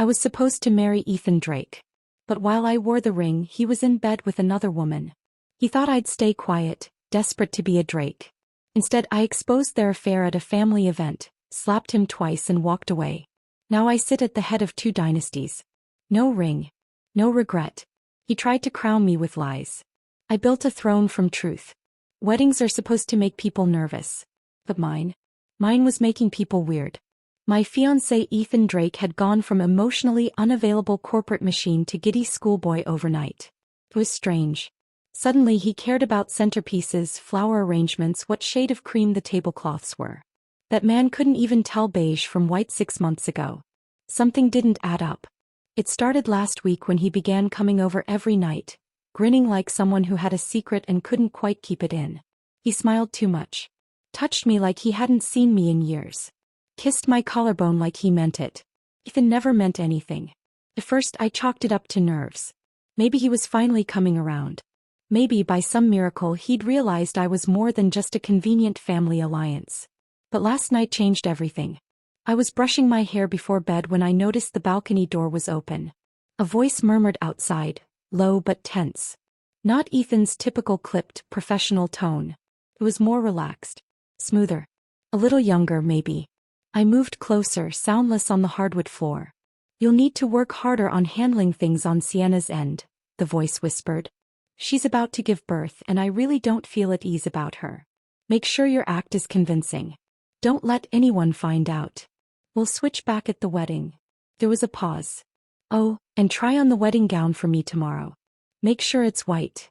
I was supposed to marry Ethan Drake. But while I wore the ring, he was in bed with another woman. He thought I'd stay quiet, desperate to be a Drake. Instead, I exposed their affair at a family event, slapped him twice and walked away. Now I sit at the head of 2 dynasties. No ring. No regret. He tried to crown me with lies. I built a throne from truth. Weddings are supposed to make people nervous. But mine was making people weird. My fiancé Ethan Drake had gone from emotionally unavailable corporate machine to giddy schoolboy overnight. It was strange. Suddenly he cared about centerpieces, flower arrangements, what shade of cream the tablecloths were. That man couldn't even tell beige from white 6 months ago. Something didn't add up. It started last week when he began coming over every night, grinning like someone who had a secret and couldn't quite keep it in. He smiled too much. Touched me like he hadn't seen me in years. Kissed my collarbone like he meant it. Ethan never meant anything. At first I chalked it up to nerves. Maybe he was finally coming around. Maybe by some miracle he'd realized I was more than just a convenient family alliance. But last night changed everything. I was brushing my hair before bed when I noticed the balcony door was open. A voice murmured outside, low but tense. Not Ethan's typical clipped, professional tone. It was more relaxed. Smoother. A little younger, maybe. I moved closer, soundless on the hardwood floor. You'll need to work harder on handling things on Sienna's end, the voice whispered. She's about to give birth and I really don't feel at ease about her. Make sure your act is convincing. Don't let anyone find out. We'll switch back at the wedding. There was a pause. Oh, and try on the wedding gown for me tomorrow. Make sure it's white.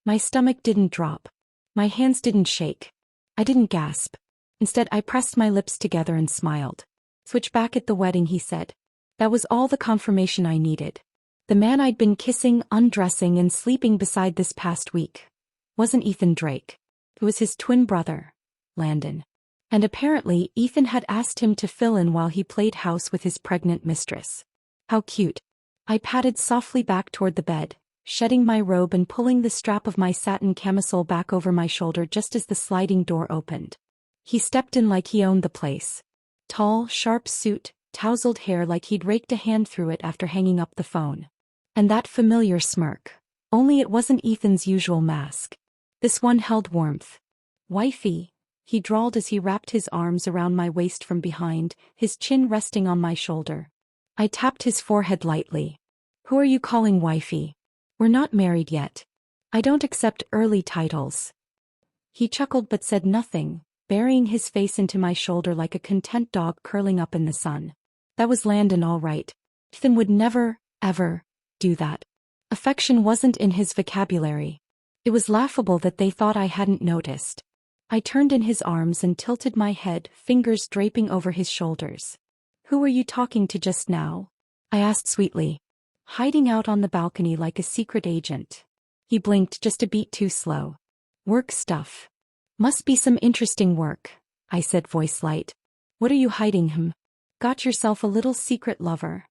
My stomach didn't drop. My hands didn't shake. I didn't gasp. Instead, I pressed my lips together and smiled. Switch back at the wedding, he said. That was all the confirmation I needed. The man I'd been kissing, undressing, and sleeping beside this past week wasn't Ethan Drake. It was his twin brother, Landon. And apparently, Ethan had asked him to fill in while he played house with his pregnant mistress. How cute. I padded softly back toward the bed, shedding my robe and pulling the strap of my satin camisole back over my shoulder just as the sliding door opened. He stepped in like he owned the place. Tall, sharp suit, tousled hair like he'd raked a hand through it after hanging up the phone. And that familiar smirk. Only it wasn't Ethan's usual mask. This one held warmth. Wifey, he drawled as he wrapped his arms around my waist from behind, his chin resting on my shoulder. I tapped his forehead lightly. Who are you calling wifey? We're not married yet. I don't accept early titles. He chuckled but said nothing, burying his face into my shoulder like a content dog curling up in the sun. That was Landon, all right. Ethan would never, ever, do that. Affection wasn't in his vocabulary. It was laughable that they thought I hadn't noticed. I turned in his arms and tilted my head, fingers draping over his shoulders. Who were you talking to just now? I asked sweetly. Hiding out on the balcony like a secret agent. He blinked just a beat too slow. Work stuff. Must be some interesting work, I said, voice light. What are you hiding, him? Got yourself a little secret lover.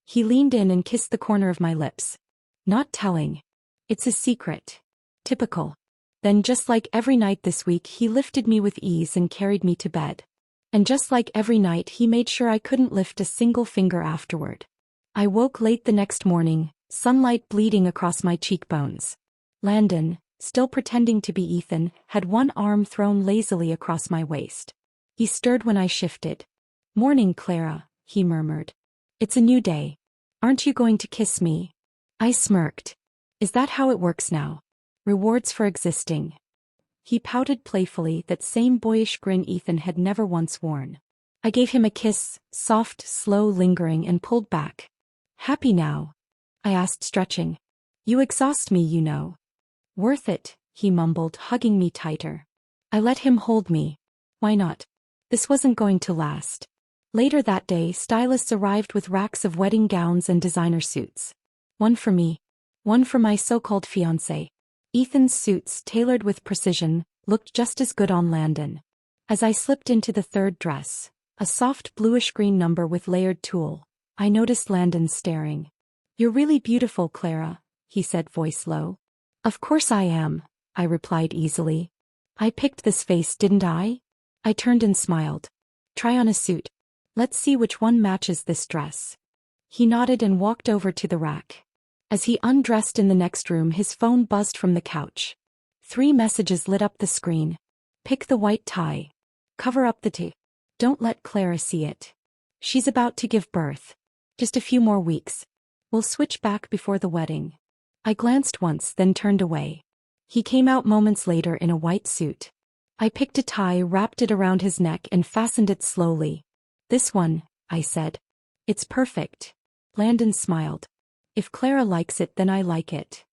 He leaned in and kissed the corner of my lips. Not telling. It's a secret. Typical. Then just like every night this week he lifted me with ease and carried me to bed. And just like every night he made sure I couldn't lift a single finger afterward. I woke late the next morning, sunlight bleeding across my cheekbones. Landon, still pretending to be Ethan, had one arm thrown lazily across my waist. He stirred when I shifted. Morning, Clara, he murmured. It's a new day. Aren't you going to kiss me? I smirked. Is that how it works now? Rewards for existing. He pouted playfully, that same boyish grin Ethan had never once worn. I gave him a kiss, soft, slow, lingering, and pulled back. Happy now? I asked, stretching. You exhaust me, you know. Worth it, he mumbled, hugging me tighter. I let him hold me. Why not? This wasn't going to last. Later that day, stylists arrived with racks of wedding gowns and designer suits. One for me. One for my so-called fiancé. Ethan's suits, tailored with precision, looked just as good on Landon. As I slipped into the third dress, a soft bluish-green number with layered tulle, I noticed Landon staring. You're really beautiful, Clara, he said, voice low. Of course I am, I replied easily. I picked this face, didn't I? I turned and smiled. Try on a suit. Let's see which one matches this dress. He nodded and walked over to the rack. As he undressed in the next room, his phone buzzed from the couch. 3 messages lit up the screen. Pick the white tie. Cover up the tea. Don't let Clara see it. She's about to give birth. Just a few more weeks. We'll switch back before the wedding. I glanced once, then turned away. He came out moments later in a white suit. I picked a tie, wrapped it around his neck, and fastened it slowly. This one, I said. It's perfect. Landon smiled. If Clara likes it, then I like it.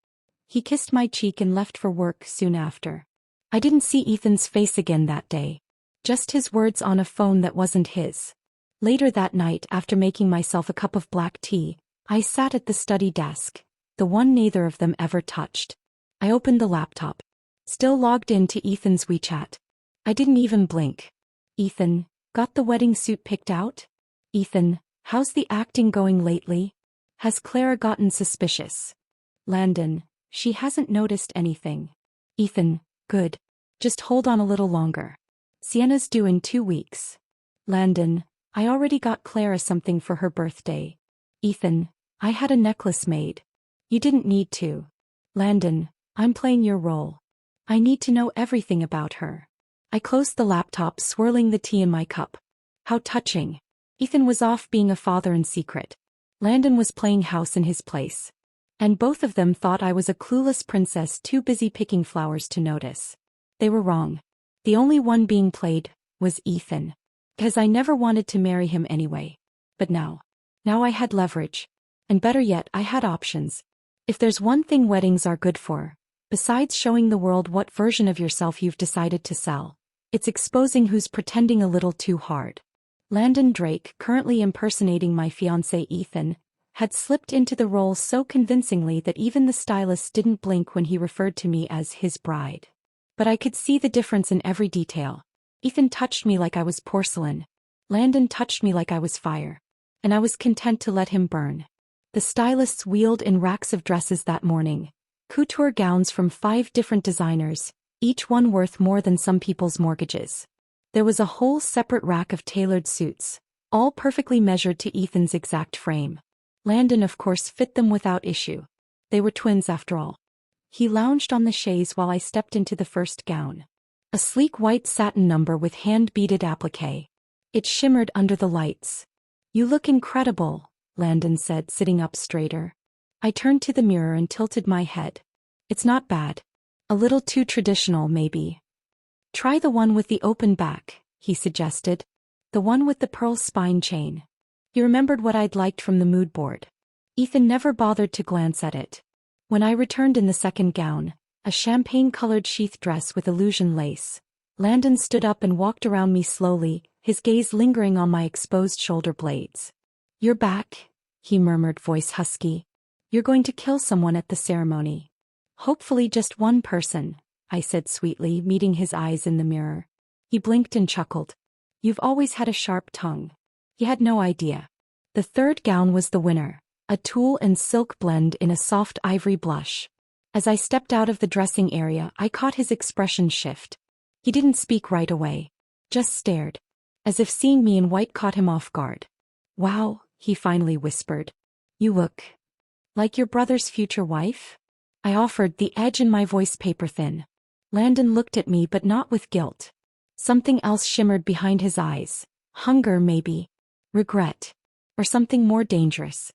He kissed my cheek and left for work soon after. I didn't see Ethan's face again that day. Just his words on a phone that wasn't his. Later that night, after making myself a cup of black tea, I sat at the study desk, the one neither of them ever touched. I opened the laptop. Still logged in to Ethan's WeChat. I didn't even blink. Ethan, got the wedding suit picked out? Ethan, how's the acting going lately? Has Clara gotten suspicious? Landon, she hasn't noticed anything. Ethan, good. Just hold on a little longer. Sienna's due in 2 weeks. Landon, I already got Clara something for her birthday. Ethan, I had a necklace made. You didn't need to. Landon, I'm playing your role. I need to know everything about her. I closed the laptop, swirling the tea in my cup. How touching. Ethan was off being a father in secret. Landon was playing house in his place. And both of them thought I was a clueless princess too busy picking flowers to notice. They were wrong. The only one being played was Ethan. Because I never wanted to marry him anyway. But now I had leverage. And better yet, I had options. If there's one thing weddings are good for, besides showing the world what version of yourself you've decided to sell, it's exposing who's pretending a little too hard. Landon Drake, currently impersonating my fiancé Ethan, had slipped into the role so convincingly that even the stylist didn't blink when he referred to me as his bride. But I could see the difference in every detail. Ethan touched me like I was porcelain. Landon touched me like I was fire. And I was content to let him burn. The stylists wheeled in racks of dresses that morning. Couture gowns from 5 different designers, each one worth more than some people's mortgages. There was a whole separate rack of tailored suits, all perfectly measured to Ethan's exact frame. Landon, of course, fit them without issue. They were twins after all. He lounged on the chaise while I stepped into the first gown. A sleek white satin number with hand-beaded applique. It shimmered under the lights. You look incredible, Landon said, sitting up straighter. I turned to the mirror and tilted my head. It's not bad. A little too traditional, maybe. Try the one with the open back, he suggested. The one with the pearl spine chain. He remembered what I'd liked from the mood board. Ethan never bothered to glance at it. When I returned in the second gown, a champagne-colored sheath dress with illusion lace, Landon stood up and walked around me slowly, his gaze lingering on my exposed shoulder blades. You're back, he murmured, voice husky. You're going to kill someone at the ceremony. Hopefully just one person, I said sweetly, meeting his eyes in the mirror. He blinked and chuckled. You've always had a sharp tongue. He had no idea. The third gown was the winner, a tulle and silk blend in a soft ivory blush. As I stepped out of the dressing area, I caught his expression shift. He didn't speak right away. Just stared. As if seeing me in white caught him off guard. Wow, he finally whispered. You look like your brother's future wife? I offered, the edge in my voice paper thin. Landon looked at me, but not with guilt. Something else shimmered behind his eyes. Hunger, maybe. Regret. Or something more dangerous.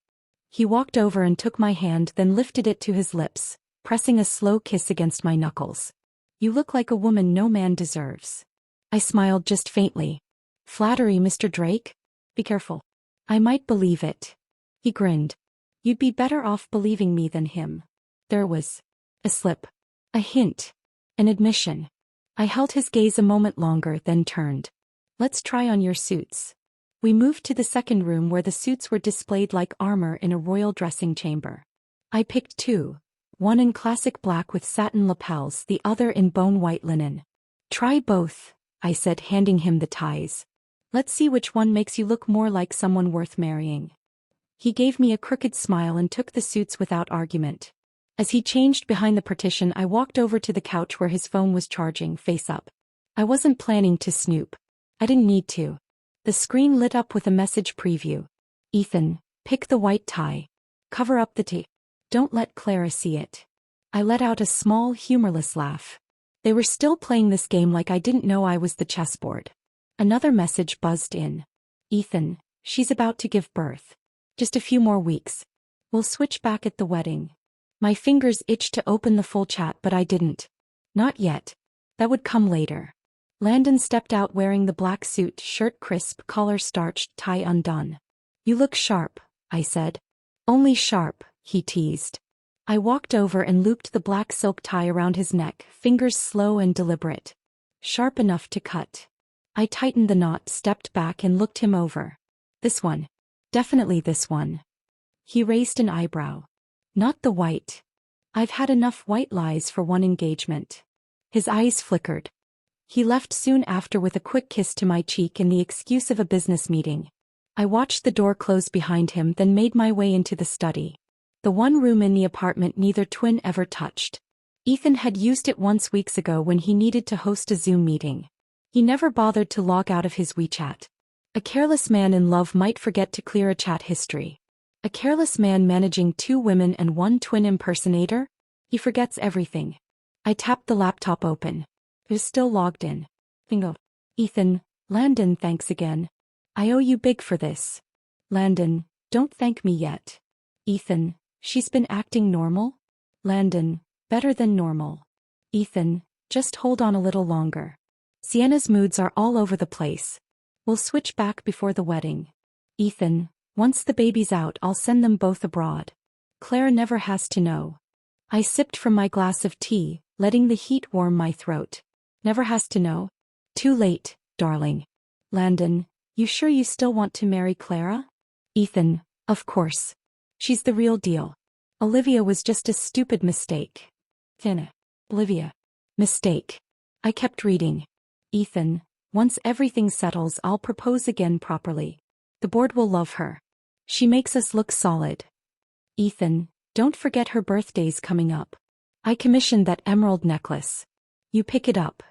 He walked over and took my hand, then lifted it to his lips, pressing a slow kiss against my knuckles. You look like a woman no man deserves. I smiled just faintly. Flattery, Mr. Drake? Be careful. I might believe it. He grinned. You'd be better off believing me than him. There was a slip, a hint, an admission. I held his gaze a moment longer, then turned. Let's try on your suits. We moved to the second room where the suits were displayed like armor in a royal dressing chamber. I picked 2, one in classic black with satin lapels, the other in bone white linen. Try both, I said, handing him the ties. Let's see which one makes you look more like someone worth marrying. He gave me a crooked smile and took the suits without argument. As he changed behind the partition, I walked over to the couch where his phone was charging, face up. I wasn't planning to snoop. I didn't need to. The screen lit up with a message preview. Ethan, Pick the white tie. Cover up the tea. Don't let Clara see it. I let out a small, humorless laugh. They were still playing this game like I didn't know I was the chessboard. Another message buzzed in. Ethan, she's about to give birth. Just a few more weeks. We'll switch back at the wedding. My fingers itched to open the full chat, but I didn't. Not yet. That would come later. Landon stepped out wearing the black suit, shirt crisp, collar starched, tie undone. You look sharp, I said. Only sharp, he teased. I walked over and looped the black silk tie around his neck, fingers slow and deliberate. Sharp enough to cut. I tightened the knot, stepped back and looked him over. This one. Definitely this one. He raised an eyebrow. Not the white. I've had enough white lies for one engagement. His eyes flickered. He left soon after with a quick kiss to my cheek and the excuse of a business meeting. I watched the door close behind him, then made my way into the study. The one room in the apartment neither twin ever touched. Ethan had used it once weeks ago when he needed to host a Zoom meeting. He never bothered to log out of his WeChat. A careless man in love might forget to clear a chat history. A careless man managing 2 women and 1 twin impersonator? He forgets everything. I tapped the laptop open. It was still logged in. Bingo. Ethan, Landon, thanks again. I owe you big for this. Landon, don't thank me yet. Ethan, she's been acting normal? Landon, better than normal. Ethan, just hold on a little longer. Sienna's moods are all over the place. We'll switch back before the wedding. Ethan, once the baby's out, I'll send them both abroad. Claire never has to know. I sipped from my glass of tea, letting the heat warm my throat. Never has to know? Too late, darling. Landon, you sure you still want to marry Clara? Ethan, of course. She's the real deal. Olivia was just a stupid mistake. Sienna. Olivia. Mistake. I kept reading. Ethan, once everything settles, I'll propose again properly. The board will love her. She makes us look solid. Ethan, don't forget her birthday's coming up. I commissioned that emerald necklace. You pick it up.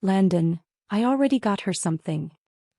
Landon, I already got her something.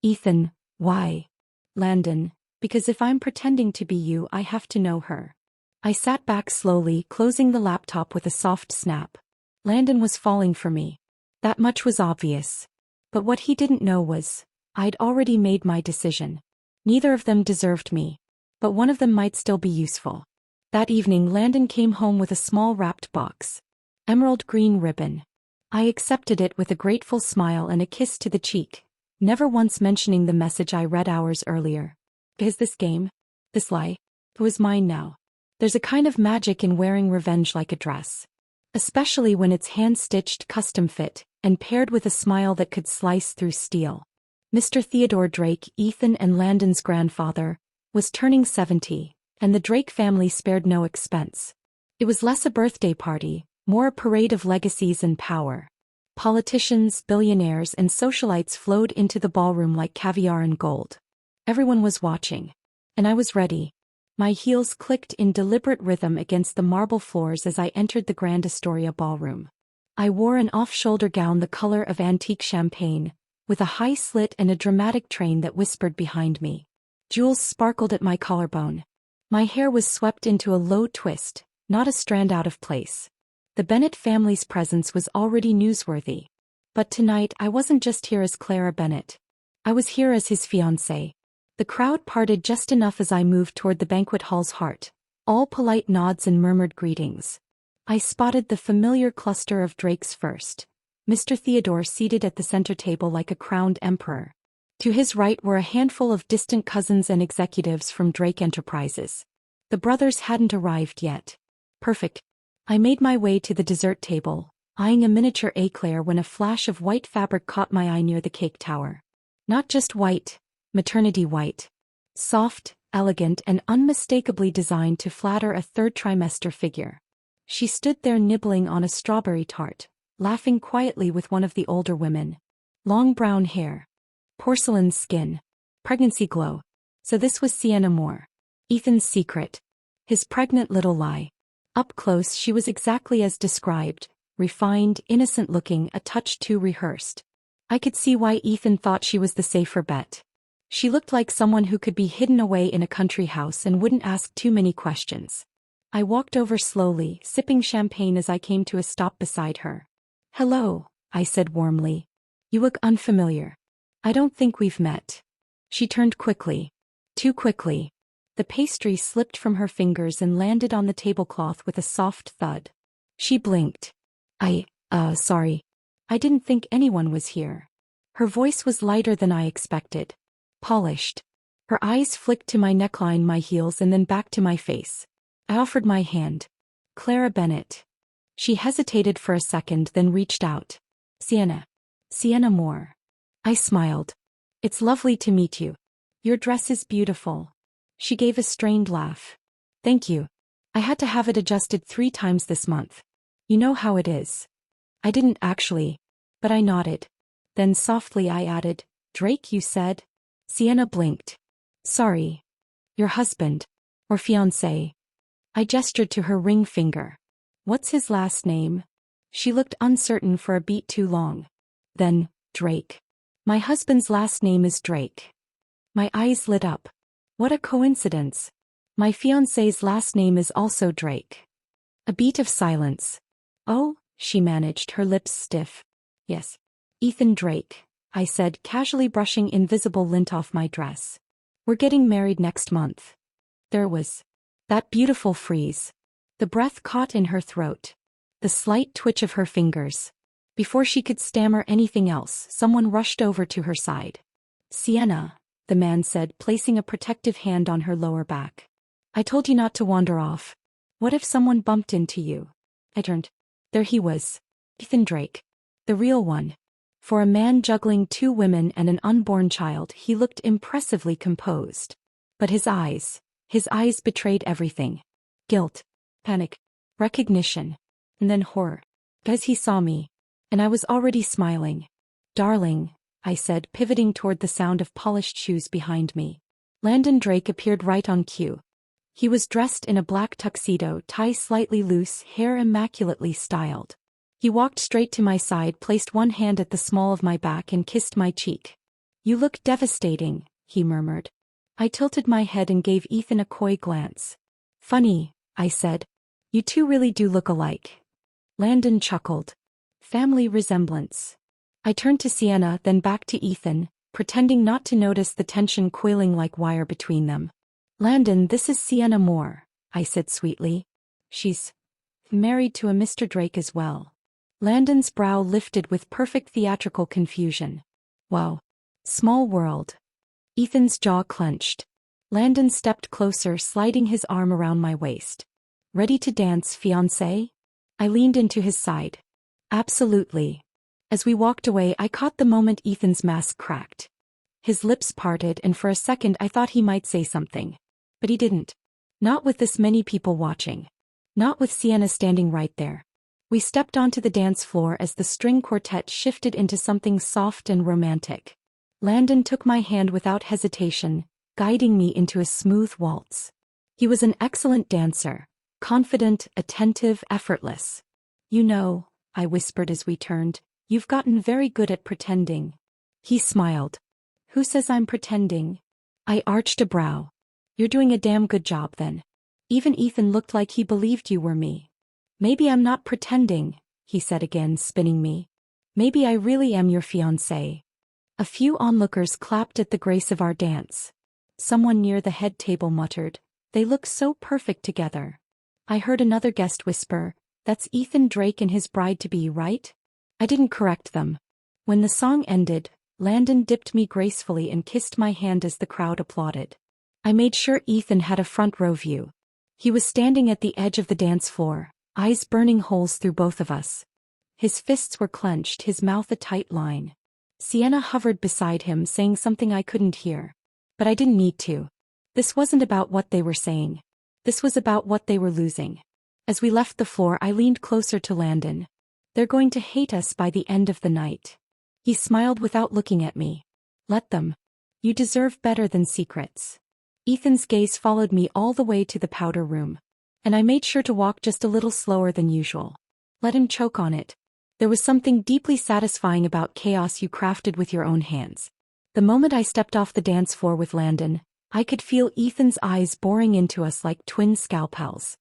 Ethan, why? Landon, because if I'm pretending to be you, I have to know her. I sat back slowly, closing the laptop with a soft snap. Landon was falling for me. That much was obvious. But what he didn't know was, I'd already made my decision. Neither of them deserved me. But one of them might still be useful. That evening Landon came home with a small wrapped box. Emerald green ribbon. I accepted it with a grateful smile and a kiss to the cheek, never once mentioning the message I read hours earlier. Is this game? This lie? It was mine now. There's a kind of magic in wearing revenge like a dress. Especially when it's hand-stitched, custom-fit, and paired with a smile that could slice through steel. Mr. Theodore Drake, Ethan and Landon's grandfather, was turning 70, and the Drake family spared no expense. It was less a birthday party, more a parade of legacies and power. Politicians, billionaires, and socialites flowed into the ballroom like caviar and gold. Everyone was watching. And I was ready. My heels clicked in deliberate rhythm against the marble floors as I entered the Grand Astoria ballroom. I wore an off-shoulder gown the color of antique champagne, with a high slit and a dramatic train that whispered behind me. Jewels sparkled at my collarbone. My hair was swept into a low twist, not a strand out of place. The Bennett family's presence was already newsworthy. But tonight I wasn't just here as Clara Bennett. I was here as his fiancée. The crowd parted just enough as I moved toward the banquet hall's heart, all polite nods and murmured greetings. I spotted the familiar cluster of Drakes first. Mr. Theodore seated at the center table like a crowned emperor. To his right were a handful of distant cousins and executives from Drake Enterprises. The brothers hadn't arrived yet. Perfect. I made my way to the dessert table, eyeing a miniature eclair when a flash of white fabric caught my eye near the cake tower. Not just white, maternity white. Soft, elegant, and unmistakably designed to flatter a third trimester figure. She stood there nibbling on a strawberry tart, laughing quietly with one of the older women. Long brown hair. Porcelain skin. Pregnancy glow. So this was Sienna Moore. Ethan's secret. His pregnant little lie. Up close she was exactly as described, refined, innocent-looking, a touch too rehearsed. I could see why Ethan thought she was the safer bet. She looked like someone who could be hidden away in a country house and wouldn't ask too many questions. I walked over slowly, sipping champagne as I came to a stop beside her. "Hello," I said warmly. "You look unfamiliar. I don't think we've met." She turned quickly. Too quickly. The pastry slipped from her fingers and landed on the tablecloth with a soft thud. She blinked. Sorry. I didn't think anyone was here." Her voice was lighter than I expected. Polished. Her eyes flicked to my neckline, my heels, and then back to my face. I offered my hand. "Clara Bennett." She hesitated for a second, then reached out. "Sienna. Sienna Moore." I smiled. "It's lovely to meet you. Your dress is beautiful." She gave a strained laugh. "Thank you. I had to have it adjusted 3 times this month. You know how it is." I didn't actually, but I nodded. Then softly I added, "Drake, you said?" Sienna blinked. "Sorry. Your husband. Or fiancé." I gestured to her ring finger. "What's his last name?" She looked uncertain for a beat too long. Then, "Drake. My husband's last name is Drake." My eyes lit up. What a coincidence. My fiancé's last name is also Drake. A beat of silence. "Oh," she managed, her lips stiff. "Yes. Ethan Drake," I said, casually brushing invisible lint off my dress. "We're getting married next month." There was that beautiful freeze. The breath caught in her throat. The slight twitch of her fingers. Before she could stammer anything else, someone rushed over to her side. "Sienna," the man said, placing a protective hand on her lower back. "I told you not to wander off. What if someone bumped into you?" I turned. There he was. Ethan Drake. The real one. For a man juggling 2 women and an unborn child, he looked impressively composed. But his eyes betrayed everything. Guilt. Panic. Recognition. And then horror. Because he saw me. And I was already smiling. "Darling," I said, pivoting toward the sound of polished shoes behind me. Landon Drake appeared right on cue. He was dressed in a black tuxedo, tie slightly loose, hair immaculately styled. He walked straight to my side, placed one hand at the small of my back and kissed my cheek. "You look devastating," he murmured. I tilted my head and gave Ethan a coy glance. "Funny," I said. "You two really do look alike." Landon chuckled. "Family resemblance." I turned to Sienna, then back to Ethan, pretending not to notice the tension coiling like wire between them. "Landon, this is Sienna Moore," I said sweetly. "She's married to a Mr. Drake as well." Landon's brow lifted with perfect theatrical confusion. "Wow. Small world." Ethan's jaw clenched. Landon stepped closer, sliding his arm around my waist. "Ready to dance, fiancé?" I leaned into his side. "Absolutely." As we walked away, I caught the moment Ethan's mask cracked. His lips parted, and for a second I thought he might say something. But he didn't. Not with this many people watching. Not with Sienna standing right there. We stepped onto the dance floor as the string quartet shifted into something soft and romantic. Landon took my hand without hesitation, guiding me into a smooth waltz. He was an excellent dancer. Confident, attentive, effortless. "You know," I whispered as we turned, "you've gotten very good at pretending." He smiled. "Who says I'm pretending?" I arched a brow. "You're doing a damn good job then. Even Ethan looked like he believed you were me." "Maybe I'm not pretending," he said again, spinning me. "Maybe I really am your fiancé." A few onlookers clapped at the grace of our dance. Someone near the head table muttered, "They look so perfect together." I heard another guest whisper, "That's Ethan Drake and his bride-to-be, right?" I didn't correct them. When the song ended, Landon dipped me gracefully and kissed my hand as the crowd applauded. I made sure Ethan had a front row view. He was standing at the edge of the dance floor, eyes burning holes through both of us. His fists were clenched, his mouth a tight line. Sienna hovered beside him, saying something I couldn't hear. But I didn't need to. This wasn't about what they were saying. This was about what they were losing. As we left the floor, I leaned closer to Landon. "They're going to hate us by the end of the night." He smiled without looking at me. "Let them. You deserve better than secrets." Ethan's gaze followed me all the way to the powder room. And I made sure to walk just a little slower than usual. Let him choke on it. There was something deeply satisfying about chaos you crafted with your own hands. The moment I stepped off the dance floor with Landon, I could feel Ethan's eyes boring into us like twin scalpels.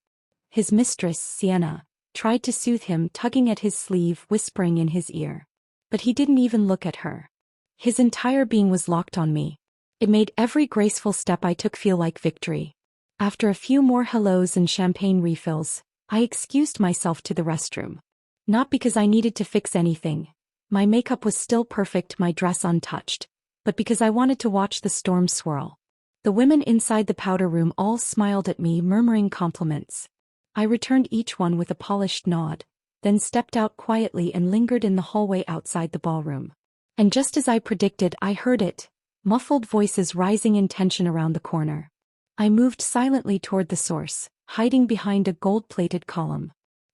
His mistress, Sienna, tried to soothe him, tugging at his sleeve, whispering in his ear. But he didn't even look at her. His entire being was locked on me. It made every graceful step I took feel like victory. After a few more hellos and champagne refills, I excused myself to the restroom. Not because I needed to fix anything. My makeup was still perfect, my dress untouched. But because I wanted to watch the storm swirl. The women inside the powder room all smiled at me, murmuring compliments. I returned each one with a polished nod, then stepped out quietly and lingered in the hallway outside the ballroom. And just as I predicted, I heard it, muffled voices rising in tension around the corner. I moved silently toward the source, hiding behind a gold-plated column.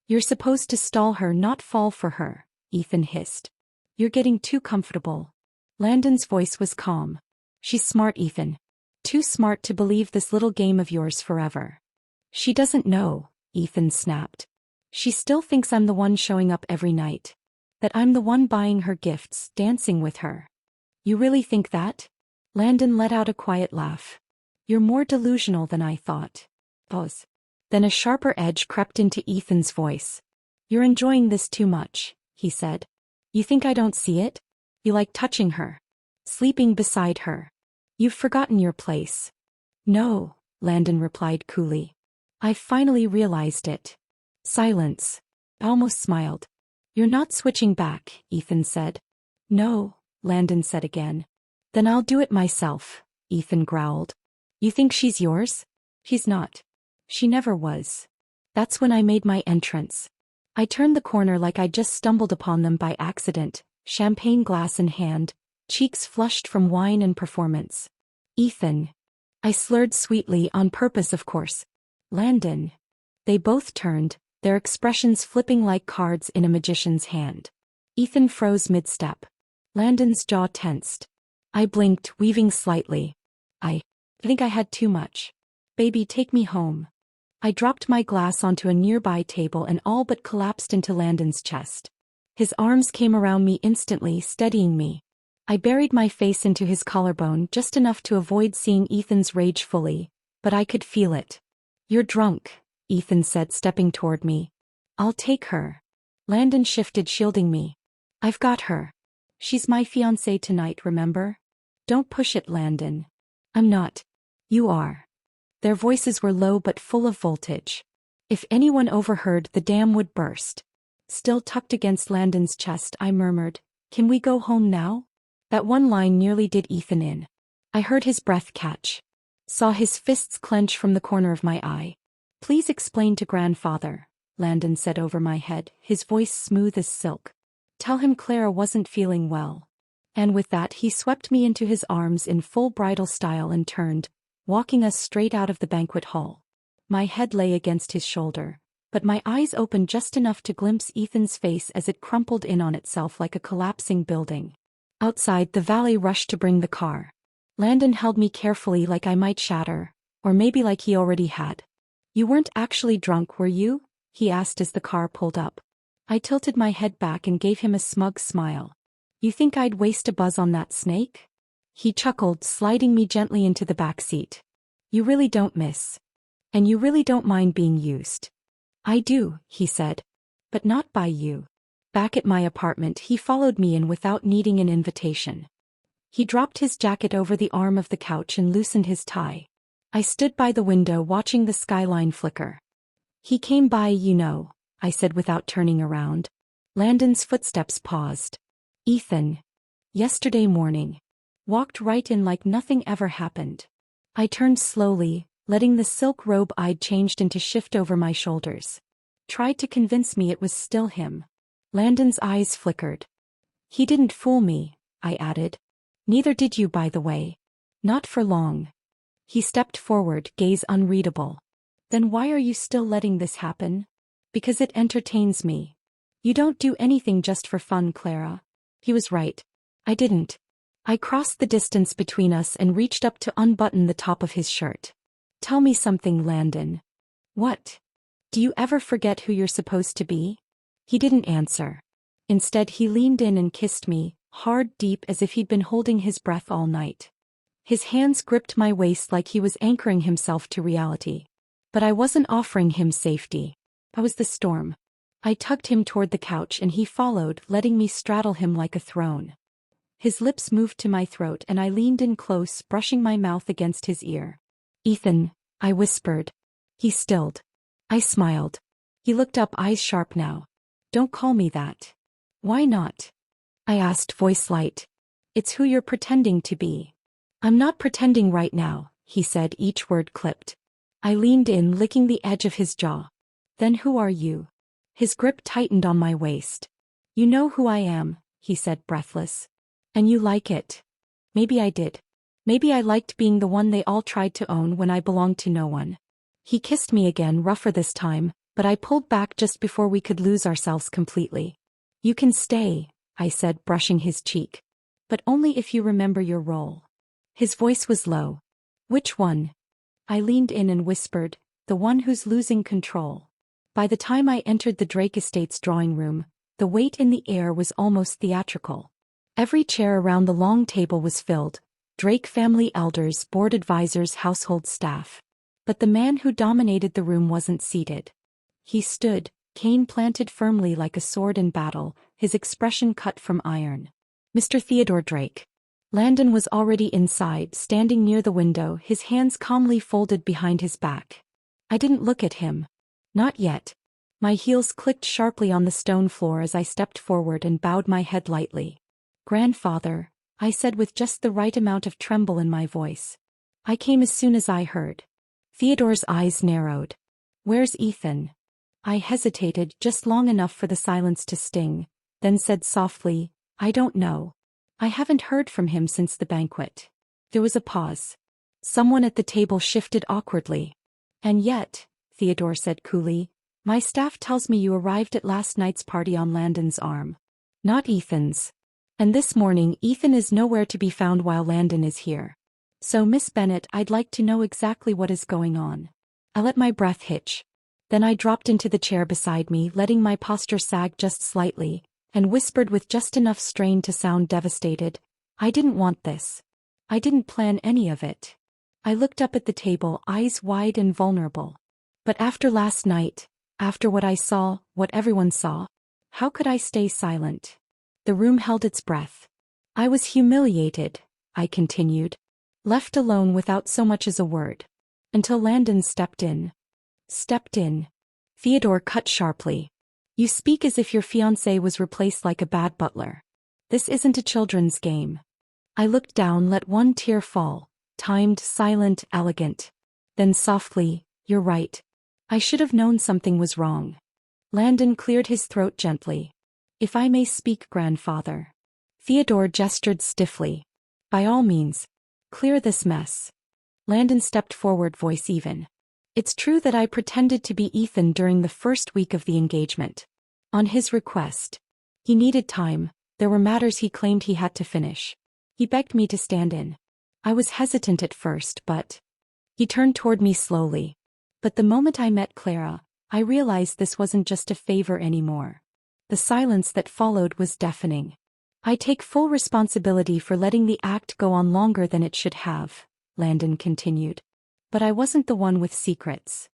"You're supposed to stall her, not fall for her," Ethan hissed. "You're getting too comfortable." Landon's voice was calm. "She's smart, Ethan. Too smart to believe this little game of yours forever." "She doesn't know," Ethan snapped. "She still thinks I'm the one showing up every night. That I'm the one buying her gifts, dancing with her." "You really think that?" Landon let out a quiet laugh. "You're more delusional than I thought." Pause. Then a sharper edge crept into Ethan's voice. "You're enjoying this too much," he said. "You think I don't see it? You like touching her, sleeping beside her. You've forgotten your place." "No," Landon replied coolly. "I finally realized it." Silence. I almost smiled. "You're not switching back," Ethan said. "No," Landon said again. "Then I'll do it myself," Ethan growled. "You think she's yours? She's not. She never was." That's when I made my entrance. I turned the corner like I'd just stumbled upon them by accident, champagne glass in hand, cheeks flushed from wine and performance. "Ethan." I slurred sweetly, on purpose of course. "Landon." They both turned, their expressions flipping like cards in a magician's hand. Ethan froze mid-step. Landon's jaw tensed. I blinked, weaving slightly. I think I had too much. "Baby, take me home." I dropped my glass onto a nearby table and all but collapsed into Landon's chest. His arms came around me instantly, steadying me. I buried my face into his collarbone just enough to avoid seeing Ethan's rage fully, but I could feel it. "You're drunk," Ethan said, stepping toward me. "I'll take her." Landon shifted, shielding me. "I've got her. She's my fiancée tonight, remember?" "Don't push it, Landon." "I'm not." "You are." Their voices were low but full of voltage. If anyone overheard, the dam would burst. Still tucked against Landon's chest, I murmured, "Can we go home now?" That one line nearly did Ethan in. I heard his breath catch. Saw his fists clench from the corner of my eye. "Please explain to grandfather," Landon said over my head, his voice smooth as silk. "Tell him Clara wasn't feeling well." And with that he swept me into his arms in full bridal style and turned, walking us straight out of the banquet hall. My head lay against his shoulder, but my eyes opened just enough to glimpse Ethan's face as it crumpled in on itself like a collapsing building. Outside, the valet rushed to bring the car. Landon held me carefully like I might shatter, or maybe like he already had. "You weren't actually drunk, were you?" he asked as the car pulled up. I tilted my head back and gave him a smug smile. "You think I'd waste a buzz on that snake?" He chuckled, sliding me gently into the back seat. "You really don't miss. And you really don't mind being used." "I do," he said. "But not by you." Back at my apartment, he followed me in without needing an invitation. He dropped his jacket over the arm of the couch and loosened his tie. I stood by the window watching the skyline flicker. "He came by, you know," I said without turning around. Landon's footsteps paused. "Ethan." "Yesterday morning." Walked right in like nothing ever happened. I turned slowly, letting the silk robe I'd changed into shift over my shoulders. Tried to convince me it was still him. Landon's eyes flickered. "He didn't fool me," I added. "Neither did you, by the way." "Not for long." He stepped forward, gaze unreadable. "Then why are you still letting this happen?" "Because it entertains me." "You don't do anything just for fun, Clara." He was right. I didn't. I crossed the distance between us and reached up to unbutton the top of his shirt. "Tell me something, Landon." "What?" "Do you ever forget who you're supposed to be?" He didn't answer. Instead, he leaned in and kissed me, hard, deep, as if he'd been holding his breath all night. His hands gripped my waist like he was anchoring himself to reality. But I wasn't offering him safety. I was the storm. I tugged him toward the couch and he followed, letting me straddle him like a throne. His lips moved to my throat and I leaned in close, brushing my mouth against his ear. "Ethan," I whispered. He stilled. I smiled. He looked up, eyes sharp now. "Don't call me that." "Why not?" I asked, voice light. "It's who you're pretending to be." "I'm not pretending right now," he said, each word clipped. I leaned in, licking the edge of his jaw. "Then who are you?" His grip tightened on my waist. "You know who I am," he said, breathless. "And you like it." Maybe I did. Maybe I liked being the one they all tried to own when I belonged to no one. He kissed me again, rougher this time, but I pulled back just before we could lose ourselves completely. "You can stay," I said, brushing his cheek. "But only if you remember your role." His voice was low. "Which one?" I leaned in and whispered, "The one who's losing control." By the time I entered the Drake Estate's drawing room, the weight in the air was almost theatrical. Every chair around the long table was filled, Drake family elders, board advisors, household staff. But the man who dominated the room wasn't seated. He stood, cane planted firmly like a sword in battle, his expression cut from iron. Mr. Theodore Drake. Landon was already inside, standing near the window, his hands calmly folded behind his back. I didn't look at him. Not yet. My heels clicked sharply on the stone floor as I stepped forward and bowed my head lightly. "Grandfather," I said with just the right amount of tremble in my voice. "I came as soon as I heard." Theodore's eyes narrowed. "Where's Ethan?" I hesitated just long enough for the silence to sting, then said softly, "I don't know. I haven't heard from him since the banquet." There was a pause. Someone at the table shifted awkwardly. "And yet," Theodore said coolly, "my staff tells me you arrived at last night's party on Landon's arm. Not Ethan's. And this morning Ethan is nowhere to be found while Landon is here. So Miss Bennet, I'd like to know exactly what is going on." I let my breath hitch. Then I dropped into the chair beside me, letting my posture sag just slightly, and whispered with just enough strain to sound devastated, "I didn't want this. I didn't plan any of it." I looked up at the table, eyes wide and vulnerable. But after last night, after what I saw, what everyone saw, how could I stay silent? The room held its breath. "I was humiliated," I continued, "left alone without so much as a word. Until Landon stepped in." "Stepped in?" Theodore cut sharply. "You speak as if your fiancé was replaced like a bad butler. This isn't a children's game." I looked down, let one tear fall, timed, silent, elegant. Then softly, "You're right. I should have known something was wrong." Landon cleared his throat gently. "If I may speak, grandfather." Theodore gestured stiffly. "By all means. Clear this mess." Landon stepped forward, voice even. "It's true that I pretended to be Ethan during the first week of the engagement. On his request. He needed time, there were matters he claimed he had to finish. He begged me to stand in. I was hesitant at first, but..." He turned toward me slowly. "But the moment I met Clara, I realized this wasn't just a favor anymore." The silence that followed was deafening. "I take full responsibility for letting the act go on longer than it should have," Landon continued. "But I wasn't the one with secrets."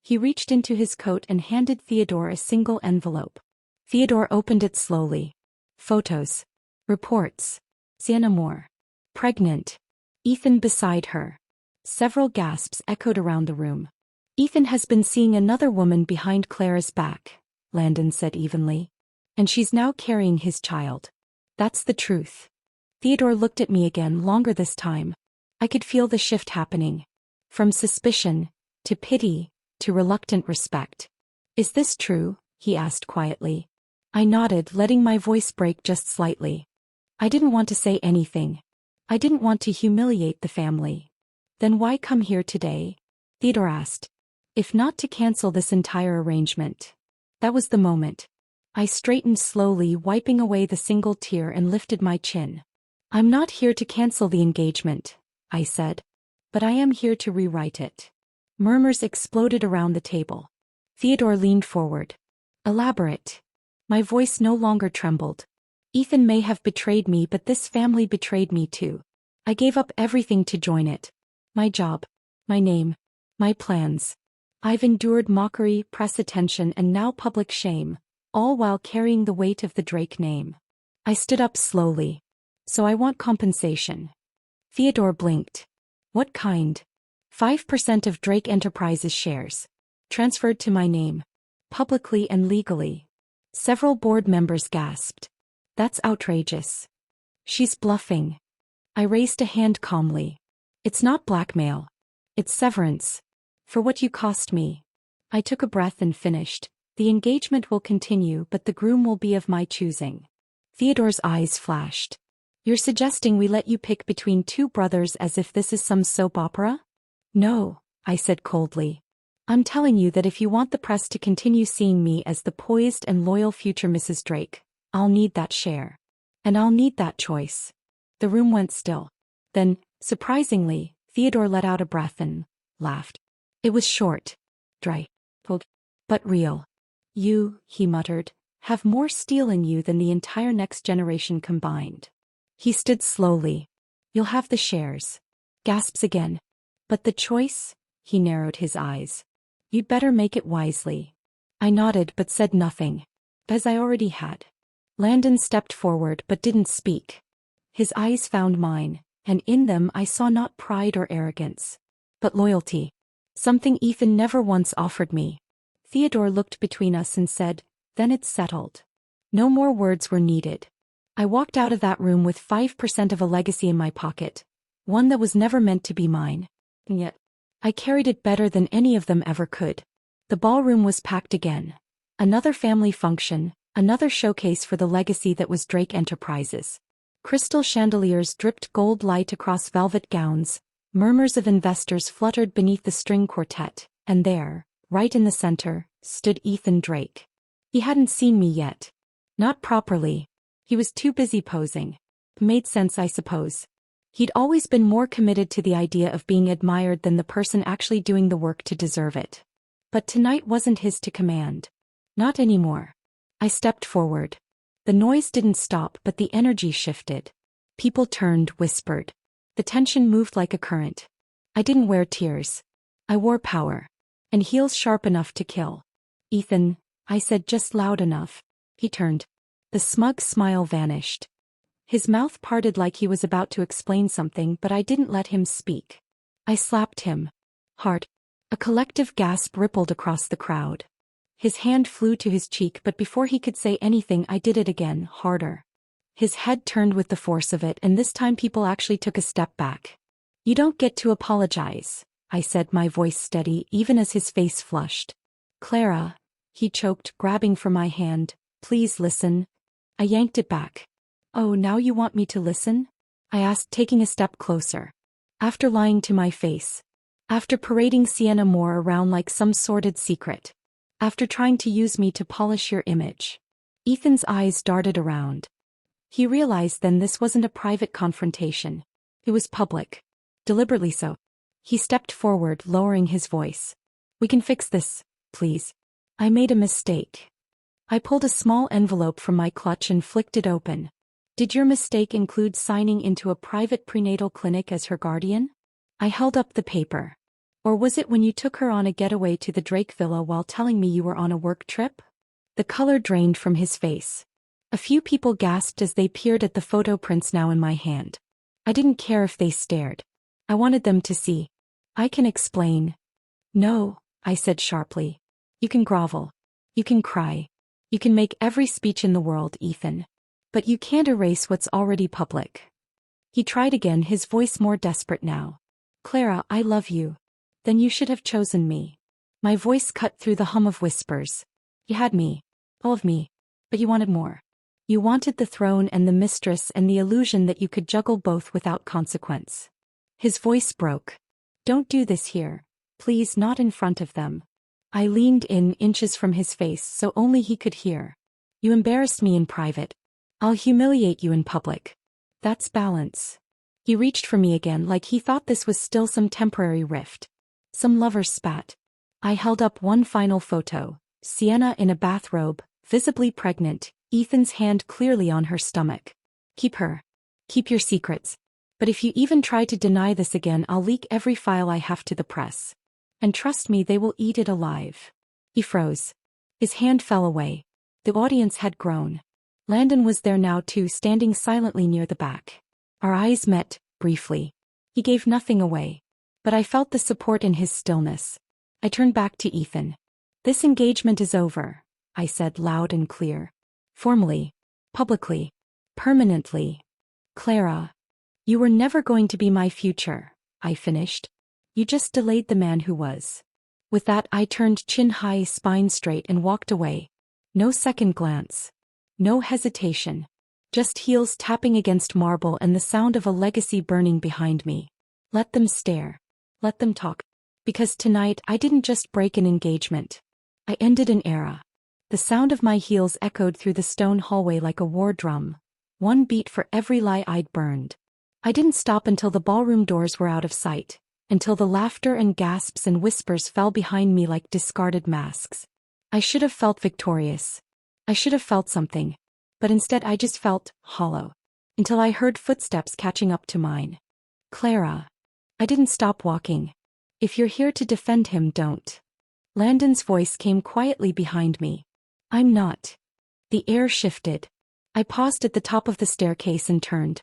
He reached into his coat and handed Theodore a single envelope. Theodore opened it slowly. Photos. Reports. Sienna Moore. Pregnant. Ethan beside her. Several gasps echoed around the room. "Ethan has been seeing another woman behind Clara's back," Landon said evenly. "And she's now carrying his child. That's the truth." Theodore looked at me again, longer this time. I could feel the shift happening. From suspicion, to pity, to reluctant respect. "Is this true?" he asked quietly. I nodded, letting my voice break just slightly. I didn't want to say anything. I didn't want to humiliate the family. "Then why come here today?" Theodore asked. "If not to cancel this entire arrangement." That was the moment. I straightened slowly, wiping away the single tear, and lifted my chin. "I'm not here to cancel the engagement," I said. "But I am here to rewrite it." Murmurs exploded around the table. Theodore leaned forward. "Elaborate." My voice no longer trembled. Ethan may have betrayed me, but this family betrayed me too. I gave up everything to join it. My job, my name, my plans. I've endured mockery, press attention, and now public shame, all while carrying the weight of the Drake name. I stood up slowly. So I want compensation. Theodore blinked. What kind? 5% of Drake Enterprises shares. Transferred to my name. Publicly and legally. Several board members gasped. That's outrageous. She's bluffing. I raised a hand calmly. It's not blackmail. It's severance. For what you cost me. I took a breath and finished. The engagement will continue, but the groom will be of my choosing. Theodore's eyes flashed. You're suggesting we let you pick between two brothers as if this is some soap opera? No, I said coldly. I'm telling you that if you want the press to continue seeing me as the poised and loyal future Mrs. Drake, I'll need that share. And I'll need that choice. The room went still. Then, surprisingly, Theodore let out a breath and laughed. It was short, dry, but real. You, he muttered, have more steel in you than the entire next generation combined. He stood slowly. You'll have the shares. Gasps again. But the choice? He narrowed his eyes. You'd better make it wisely. I nodded but said nothing. As I already had. Landon stepped forward but didn't speak. His eyes found mine, and in them I saw not pride or arrogance, but loyalty. Something Ethan never once offered me. Theodore looked between us and said, then it's settled. No more words were needed. I walked out of that room with 5% of a legacy in my pocket, one that was never meant to be mine. And yet, I carried it better than any of them ever could. The ballroom was packed again. Another family function, another showcase for the legacy that was Drake Enterprises. Crystal chandeliers dripped gold light across velvet gowns, murmurs of investors fluttered beneath the string quartet, and there, right in the center, stood Ethan Drake. He hadn't seen me yet. Not properly. He was too busy posing. Made sense, I suppose. He'd always been more committed to the idea of being admired than the person actually doing the work to deserve it. But tonight wasn't his to command. Not anymore. I stepped forward. The noise didn't stop, but the energy shifted. People turned, whispered. The tension moved like a current. I didn't wear tears. I wore power. And heels sharp enough to kill. Ethan, I said just loud enough. He turned. The smug smile vanished. His mouth parted like he was about to explain something, but I didn't let him speak. I slapped him. Hard. A collective gasp rippled across the crowd. His hand flew to his cheek, but before he could say anything I did it again, harder. His head turned with the force of it, and this time people actually took a step back. You don't get to apologize, I said, my voice steady even as his face flushed. Clara, he choked, grabbing for my hand, please listen. I yanked it back. Oh, now you want me to listen? I asked, taking a step closer. After lying to my face. After parading Sienna Moore around like some sordid secret. After trying to use me to polish your image. Ethan's eyes darted around. He realized then this wasn't a private confrontation. It was public. Deliberately so. He stepped forward, lowering his voice. We can fix this, please. I made a mistake. I pulled a small envelope from my clutch and flicked it open. Did your mistake include signing into a private prenatal clinic as her guardian? I held up the paper. Or was it when you took her on a getaway to the Drake Villa while telling me you were on a work trip? The color drained from his face. A few people gasped as they peered at the photo prints now in my hand. I didn't care if they stared. I wanted them to see. I can explain. No, I said sharply. You can grovel. You can cry. You can make every speech in the world, Ethan. But you can't erase what's already public. He tried again, his voice more desperate now. Clara, I love you. Then you should have chosen me. My voice cut through the hum of whispers. You had me. All of me. But you wanted more. You wanted the throne and the mistress and the illusion that you could juggle both without consequence. His voice broke. Don't do this here. Please, not in front of them. I leaned in, inches from his face, so only he could hear. You embarrassed me in private. I'll humiliate you in public. That's balance. He reached for me again like he thought this was still some temporary rift. Some lover's spat. I held up one final photo. Sienna in a bathrobe, visibly pregnant, Ethan's hand clearly on her stomach. Keep her. Keep your secrets. But if you even try to deny this again, I'll leak every file I have to the press. And trust me, they will eat it alive. He froze. His hand fell away. The audience had grown. Landon was there now too, standing silently near the back. Our eyes met, briefly. He gave nothing away. But I felt the support in his stillness. I turned back to Ethan. This engagement is over, I said loud and clear. Formally. Publicly. Permanently. Clara. You were never going to be my future, I finished. You just delayed the man who was. With that, I turned chin high, spine straight, and walked away. No second glance. No hesitation. Just heels tapping against marble and the sound of a legacy burning behind me. Let them stare. Let them talk. Because tonight I didn't just break an engagement. I ended an era. The sound of my heels echoed through the stone hallway like a war drum. One beat for every lie I'd burned. I didn't stop until the ballroom doors were out of sight, until the laughter and gasps and whispers fell behind me like discarded masks. I should have felt victorious. I should have felt something. But instead I just felt hollow. Until I heard footsteps catching up to mine. Clara. I didn't stop walking. If you're here to defend him, don't. Landon's voice came quietly behind me. I'm not. The air shifted. I paused at the top of the staircase and turned.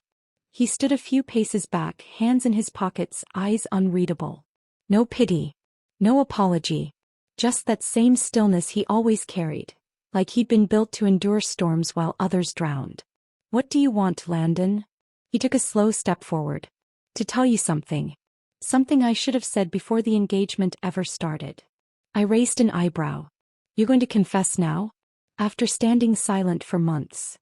He stood a few paces back, hands in his pockets, eyes unreadable. No pity. No apology. Just that same stillness he always carried. Like he'd been built to endure storms while others drowned. What do you want, Landon? He took a slow step forward. To tell you something. Something I should have said before the engagement ever started. I raised an eyebrow. You going to confess now? After standing silent for months.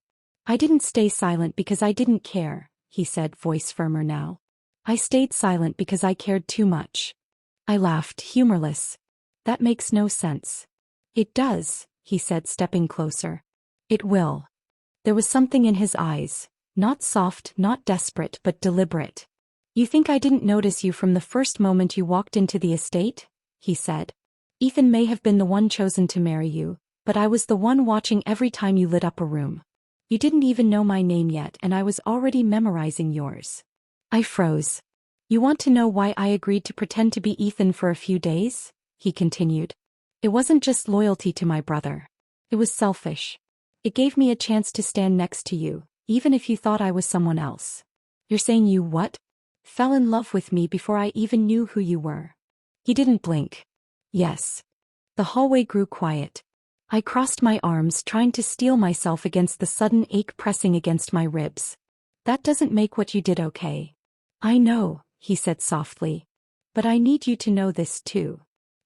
I didn't stay silent because I didn't care, he said, voice firmer now. I stayed silent because I cared too much. I laughed, humorless. That makes no sense. It does, he said, stepping closer. It will. There was something in his eyes, not soft, not desperate, but deliberate. You think I didn't notice you from the first moment you walked into the estate? He said. Ethan may have been the one chosen to marry you, but I was the one watching every time you lit up a room. You didn't even know my name yet, and I was already memorizing yours. I froze. You want to know why I agreed to pretend to be Ethan for a few days? He continued. It wasn't just loyalty to my brother. It was selfish. It gave me a chance to stand next to you, even if you thought I was someone else. You're saying you what? Fell in love with me before I even knew who you were. He didn't blink. Yes. The hallway grew quiet. I crossed my arms, trying to steel myself against the sudden ache pressing against my ribs. That doesn't make what you did okay. I know, he said softly. But I need you to know this too.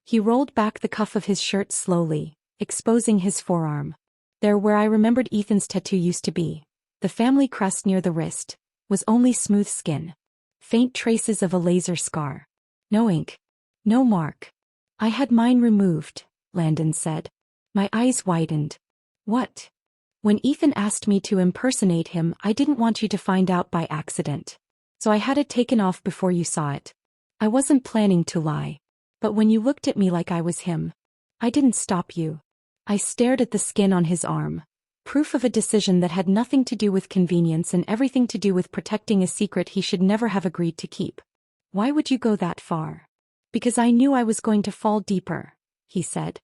He rolled back the cuff of his shirt slowly, exposing his forearm. There where I remembered Ethan's tattoo used to be, the family crest near the wrist, was only smooth skin. Faint traces of a laser scar. No ink. No mark. I had mine removed, Landon said. My eyes widened. What? When Ethan asked me to impersonate him, I didn't want you to find out by accident. So I had it taken off before you saw it. I wasn't planning to lie. But when you looked at me like I was him, I didn't stop you. I stared at the skin on his arm. Proof of a decision that had nothing to do with convenience and everything to do with protecting a secret he should never have agreed to keep. Why would you go that far? Because I knew I was going to fall deeper, he said.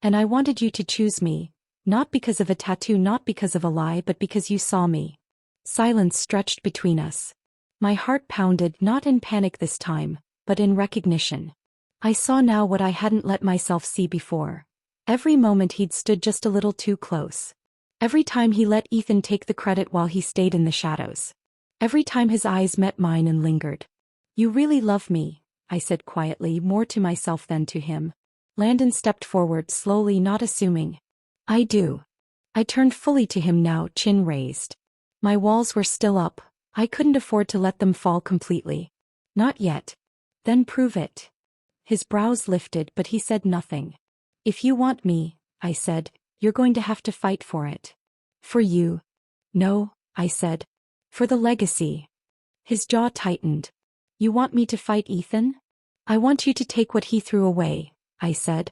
And I wanted you to choose me, not because of a tattoo, not because of a lie, but because you saw me. Silence stretched between us. My heart pounded, not in panic this time, but in recognition. I saw now what I hadn't let myself see before. Every moment he'd stood just a little too close. Every time he let Ethan take the credit while he stayed in the shadows. Every time his eyes met mine and lingered. You really love me, I said quietly, more to myself than to him. Landon stepped forward slowly, not assuming. I do. I turned fully to him now, chin raised. My walls were still up. I couldn't afford to let them fall completely. Not yet. Then prove it. His brows lifted, but he said nothing. If you want me, I said, you're going to have to fight for it. For you. No, I said. For the legacy. His jaw tightened. You want me to fight Ethan? I want you to take what he threw away, I said.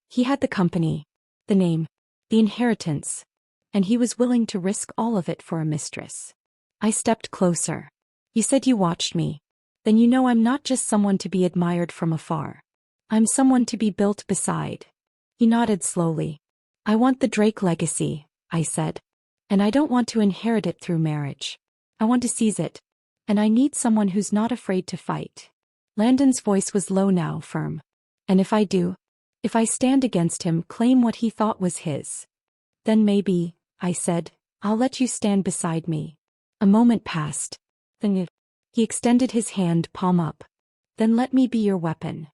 He had the company, the name, the inheritance. and he was willing to risk all of it for a mistress. I stepped closer. You said you watched me. Then you know I'm not just someone to be admired from afar. I'm someone to be built beside. He nodded slowly. I want the Drake legacy, I said. And I don't want to inherit it through marriage. I want to seize it. And I need someone who's not afraid to fight. Landon's voice was low now, firm. And if I do, if I stand against him, claim what he thought was his, then maybe, I said, I'll let you stand beside me. A moment passed. Then he extended his hand, palm up. Then let me be your weapon.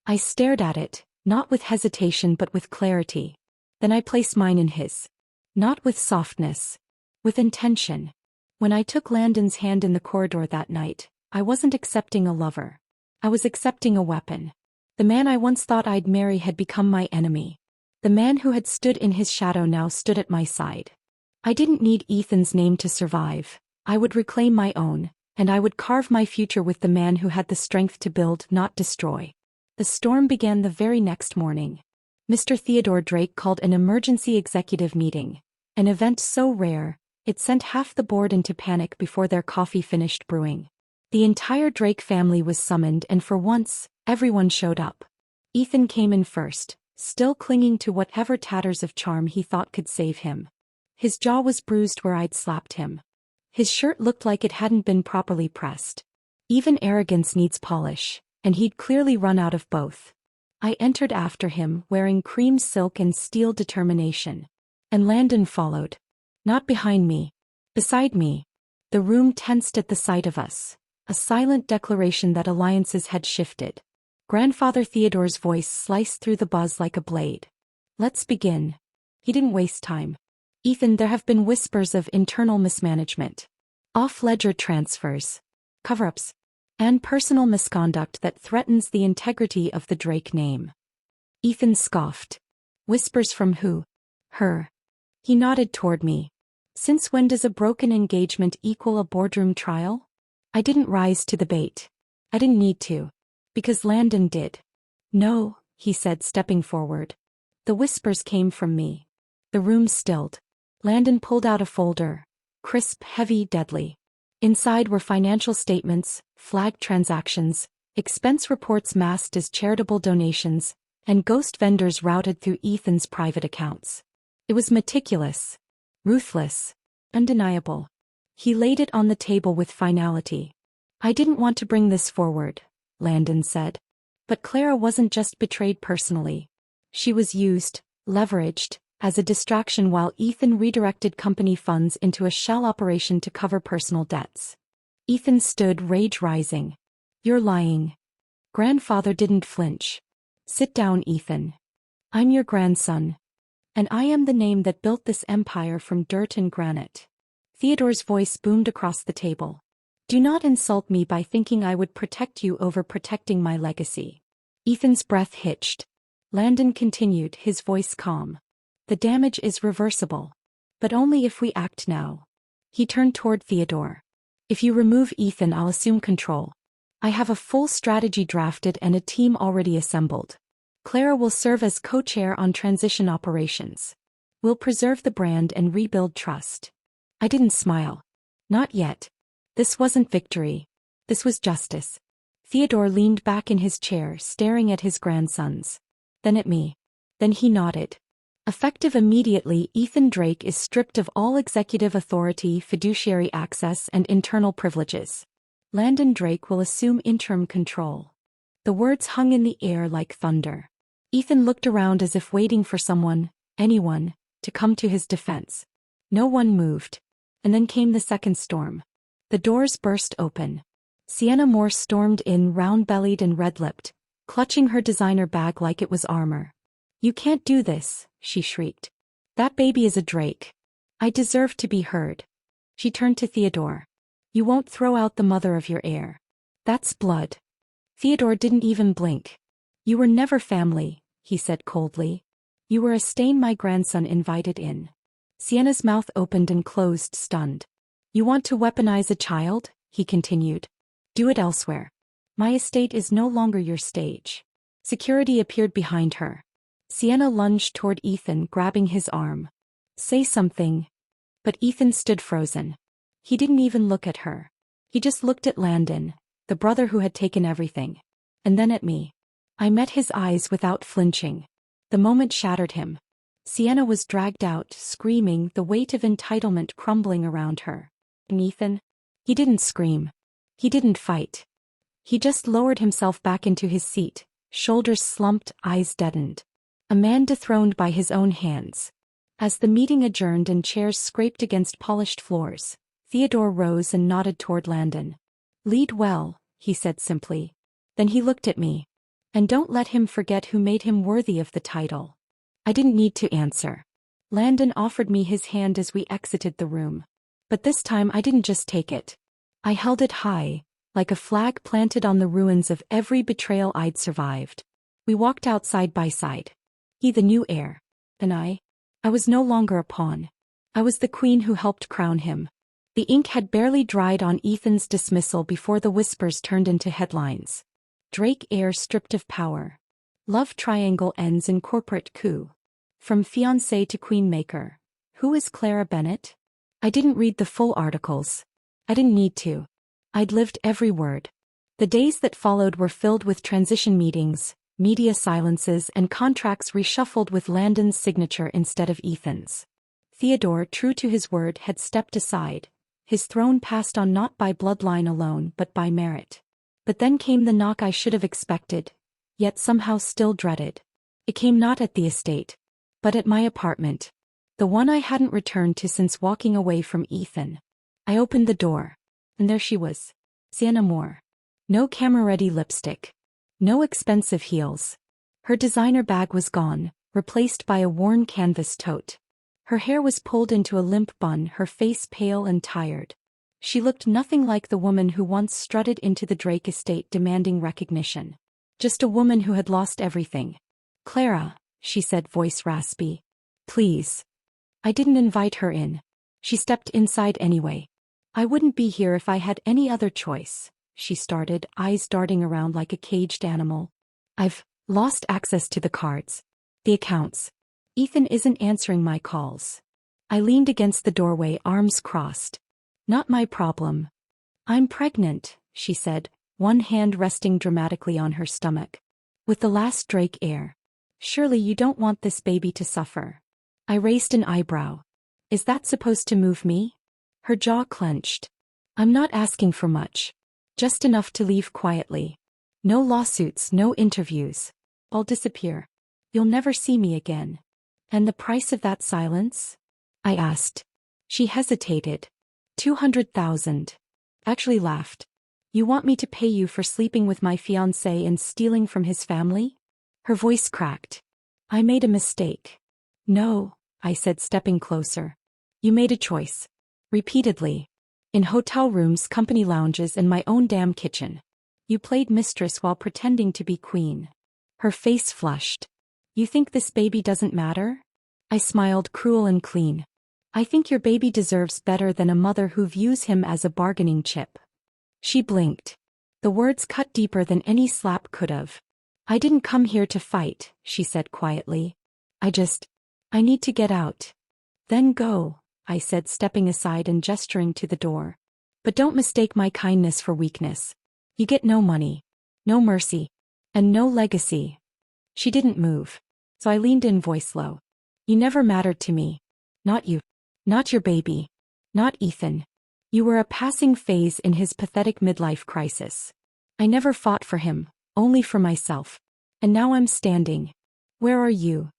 I stared at it, not with hesitation but with clarity. Then I placed mine in his. Not with softness. With intention. When I took Landon's hand in the corridor that night, I wasn't accepting a lover. I was accepting a weapon. The man I once thought I'd marry had become my enemy. The man who had stood in his shadow now stood at my side. I didn't need Ethan's name to survive. I would reclaim my own, and I would carve my future with the man who had the strength to build, not destroy. The storm began the very next morning. Mr. Theodore Drake called an emergency executive meeting, an event so rare, it sent half the board into panic before their coffee finished brewing. The entire Drake family was summoned, and for once, everyone showed up. Ethan came in first, still clinging to whatever tatters of charm he thought could save him. His jaw was bruised where I'd slapped him. His shirt looked like it hadn't been properly pressed. Even arrogance needs polish, and he'd clearly run out of both. I entered after him, wearing cream silk and steel determination. And Landon followed. Not behind me. Beside me. The room tensed at the sight of us. A silent declaration that alliances had shifted. Grandfather Theodore's voice sliced through the buzz like a blade. Let's begin. He didn't waste time. Ethan, there have been whispers of internal mismanagement. Off-ledger transfers. Cover-ups. And personal misconduct that threatens the integrity of the Drake name. Ethan scoffed. Whispers from who? Her. He nodded toward me. Since when does a broken engagement equal a boardroom trial? I didn't rise to the bait. I didn't need to. Because Landon did. No, he said, stepping forward. The whispers came from me. The room stilled. Landon pulled out a folder. Crisp, heavy, deadly. Inside were financial statements, flagged transactions, expense reports masked as charitable donations, and ghost vendors routed through Ethan's private accounts. It was meticulous. Ruthless. Undeniable. He laid it on the table with finality. I didn't want to bring this forward, Landon said. But Clara wasn't just betrayed personally. She was used, leveraged, as a distraction while Ethan redirected company funds into a shell operation to cover personal debts. Ethan stood, rage rising. You're lying. Grandfather didn't flinch. Sit down, Ethan. I'm your grandson. And I am the name that built this empire from dirt and granite. Theodore's voice boomed across the table. Do not insult me by thinking I would protect you over protecting my legacy. Ethan's breath hitched. Landon continued, his voice calm. The damage is reversible. But only if we act now. He turned toward Theodore. If you remove Ethan, I'll assume control. I have a full strategy drafted and a team already assembled. Clara will serve as co-chair on transition operations. We'll preserve the brand and rebuild trust. I didn't smile. Not yet. This wasn't victory. This was justice. Theodore leaned back in his chair, staring at his grandsons. Then at me. Then he nodded. Effective immediately, Ethan Drake is stripped of all executive authority, fiduciary access, and internal privileges. Landon Drake will assume interim control. The words hung in the air like thunder. Ethan looked around as if waiting for someone, anyone, to come to his defense. No one moved. And then came the second storm. The doors burst open. Sienna Moore stormed in, round-bellied and red-lipped, clutching her designer bag like it was armor. You can't do this, she shrieked. That baby is a Drake. I deserve to be heard. She turned to Theodore. You won't throw out the mother of your heir. That's blood. Theodore didn't even blink. You were never family, he said coldly. You were a stain my grandson invited in. Sienna's mouth opened and closed, stunned. You want to weaponize a child? He continued. Do it elsewhere. My estate is no longer your stage. Security appeared behind her. Sienna lunged toward Ethan, grabbing his arm. Say something. But Ethan stood frozen. He didn't even look at her. He just looked at Landon, the brother who had taken everything. And then at me. I met his eyes without flinching. The moment shattered him. Sienna was dragged out, screaming, the weight of entitlement crumbling around her. And Ethan? He didn't scream. He didn't fight. He just lowered himself back into his seat, shoulders slumped, eyes deadened. A man dethroned by his own hands. As the meeting adjourned and chairs scraped against polished floors, Theodore rose and nodded toward Landon. Lead well, he said simply. Then he looked at me. And don't let him forget who made him worthy of the title. I didn't need to answer. Landon offered me his hand as we exited the room. But this time I didn't just take it. I held it high, like a flag planted on the ruins of every betrayal I'd survived. We walked out side by side. He the new heir. And I was no longer a pawn. I was the queen who helped crown him. The ink had barely dried on Ethan's dismissal before the whispers turned into headlines. Drake heir stripped of power. Love triangle ends in corporate coup. From fiancé to queenmaker. Who is Clara Bennett? I didn't read the full articles. I didn't need to. I'd lived every word. The days that followed were filled with transition meetings, media silences, and contracts reshuffled with Landon's signature instead of Ethan's. Theodore, true to his word, had stepped aside, his throne passed on not by bloodline alone but by merit. But then came the knock I should have expected, yet somehow still dreaded. It came not at the estate, but at my apartment. The one I hadn't returned to since walking away from Ethan. I opened the door. And there she was. Sienna Moore. No camera-ready lipstick. No expensive heels. Her designer bag was gone, replaced by a worn canvas tote. Her hair was pulled into a limp bun, her face pale and tired. She looked nothing like the woman who once strutted into the Drake estate demanding recognition. Just a woman who had lost everything. Clara, she said, voice raspy. Please. I didn't invite her in. She stepped inside anyway. I wouldn't be here if I had any other choice, she started, eyes darting around like a caged animal. I've lost access to the cards. The accounts. Ethan isn't answering my calls. I leaned against the doorway, arms crossed. Not my problem. I'm pregnant, she said, one hand resting dramatically on her stomach. With the last Drake heir. Surely you don't want this baby to suffer. I raised an eyebrow. Is that supposed to move me? Her jaw clenched. I'm not asking for much. Just enough to leave quietly. No lawsuits, no interviews. I'll disappear. You'll never see me again. And the price of that silence? I asked. She hesitated. 200,000. Actually laughed. You want me to pay you for sleeping with my fiancé and stealing from his family? Her voice cracked. I made a mistake. No, I said, stepping closer. You made a choice. Repeatedly. In hotel rooms, company lounges, and my own damn kitchen. You played mistress while pretending to be queen. Her face flushed. You think this baby doesn't matter? I smiled, cruel and clean. I think your baby deserves better than a mother who views him as a bargaining chip. She blinked. The words cut deeper than any slap could have. I didn't come here to fight, she said quietly. I need to get out. Then go, I said, stepping aside and gesturing to the door. But don't mistake my kindness for weakness. You get no money, no mercy, and no legacy. She didn't move. So I leaned in, voice low. You never mattered to me. Not you. Not your baby. Not Ethan. You were a passing phase in his pathetic midlife crisis. I never fought for him, only for myself. And now I'm standing. Where are you?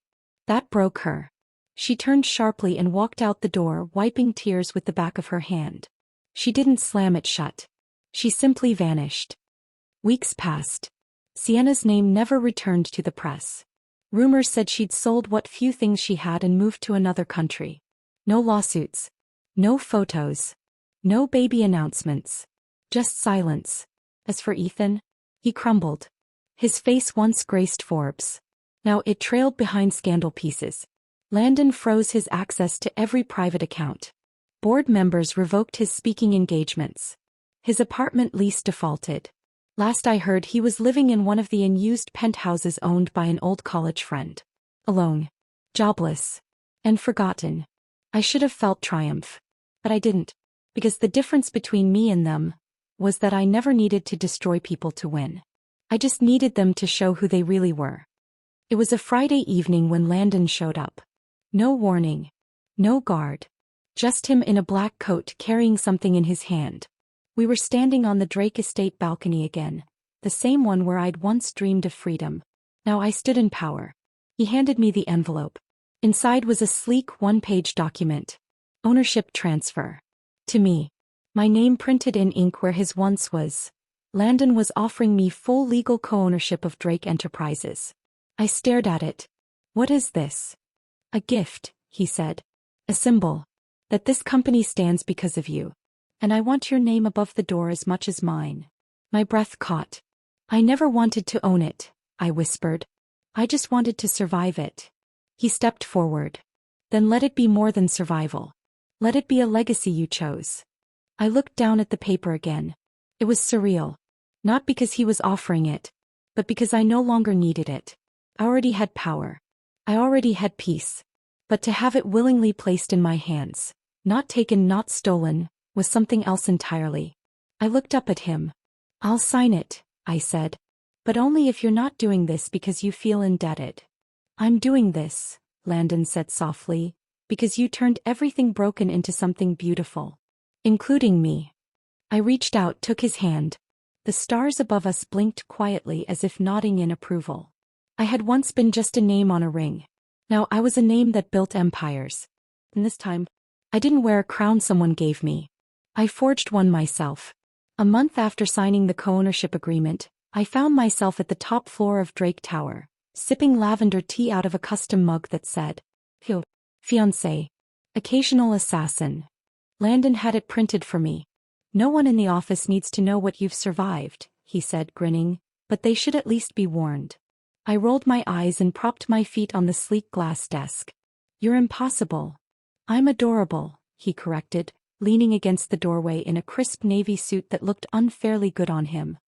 That broke her. She turned sharply and walked out the door, wiping tears with the back of her hand. She didn't slam it shut. She simply vanished. Weeks passed. Sienna's name never returned to the press. Rumors said she'd sold what few things she had and moved to another country. No lawsuits. No photos. No baby announcements. Just silence. As for Ethan, he crumbled. His face once graced Forbes. Now it trailed behind scandal pieces. Landon froze his access to every private account. Board members revoked his speaking engagements. His apartment lease defaulted. Last I heard, he was living in one of the unused penthouses owned by an old college friend. Alone. Jobless. And forgotten. I should have felt triumph. But I didn't. Because the difference between me and them was that I never needed to destroy people to win. I just needed them to show who they really were. It was a Friday evening when Landon showed up. No warning. No guard. Just him in a black coat carrying something in his hand. We were standing on the Drake estate balcony again, the same one where I'd once dreamed of freedom. Now I stood in power. He handed me the envelope. Inside was a sleek one-page document. Ownership transfer. To me. My name printed in ink where his once was. Landon was offering me full legal co-ownership of Drake Enterprises. I stared at it. What is this? A gift, he said. A symbol. That this company stands because of you. And I want your name above the door as much as mine. My breath caught. I never wanted to own it, I whispered. I just wanted to survive it. He stepped forward. Then let it be more than survival. Let it be a legacy you chose. I looked down at the paper again. It was surreal. Not because he was offering it, but because I no longer needed it. I already had power. I already had peace. But to have it willingly placed in my hands, not taken, not stolen, was something else entirely. I looked up at him. I'll sign it, I said. But only if you're not doing this because you feel indebted. I'm doing this, Landon said softly, because you turned everything broken into something beautiful. Including me. I reached out, took his hand. The stars above us blinked quietly as if nodding in approval. I had once been just a name on a ring. Now I was a name that built empires. And this time, I didn't wear a crown someone gave me. I forged one myself. A month after signing the co-ownership agreement, I found myself at the top floor of Drake Tower, sipping lavender tea out of a custom mug that said, Phew, fiancé. Occasional assassin. Landon had it printed for me. No one in the office needs to know what you've survived, he said, grinning, but they should at least be warned. I rolled my eyes and propped my feet on the sleek glass desk. You're impossible. I'm adorable, he corrected, leaning against the doorway in a crisp navy suit that looked unfairly good on him.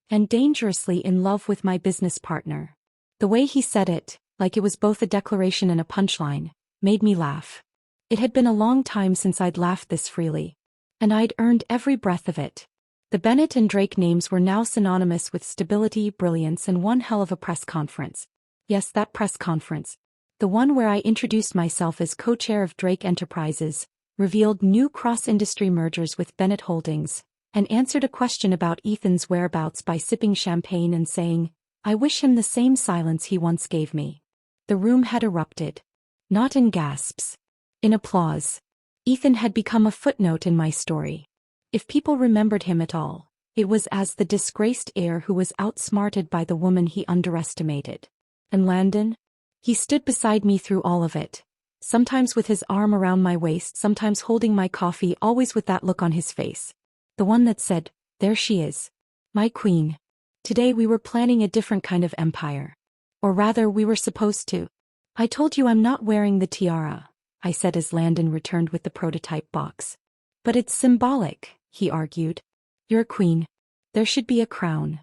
And dangerously in love with my business partner. The way he said it, like it was both a declaration and a punchline, made me laugh. It had been a long time since I'd laughed this freely. And I'd earned every breath of it. The Bennett and Drake names were now synonymous with stability, brilliance, and one hell of a press conference. Yes, that press conference. The one where I introduced myself as co-chair of Drake Enterprises, revealed new cross-industry mergers with Bennett Holdings, and answered a question about Ethan's whereabouts by sipping champagne and saying, I wish him the same silence he once gave me. The room had erupted. Not in gasps. In applause. Ethan had become a footnote in my story. If people remembered him at all, it was as the disgraced heir who was outsmarted by the woman he underestimated. And Landon? He stood beside me through all of it. Sometimes with his arm around my waist, sometimes holding my coffee, always with that look on his face. The one that said, there she is. My queen. Today we were planning a different kind of empire. Or rather, we were supposed to. I told you I'm not wearing the tiara, I said as Landon returned with the prototype box. But it's symbolic, he argued. You're a queen. There should be a crown.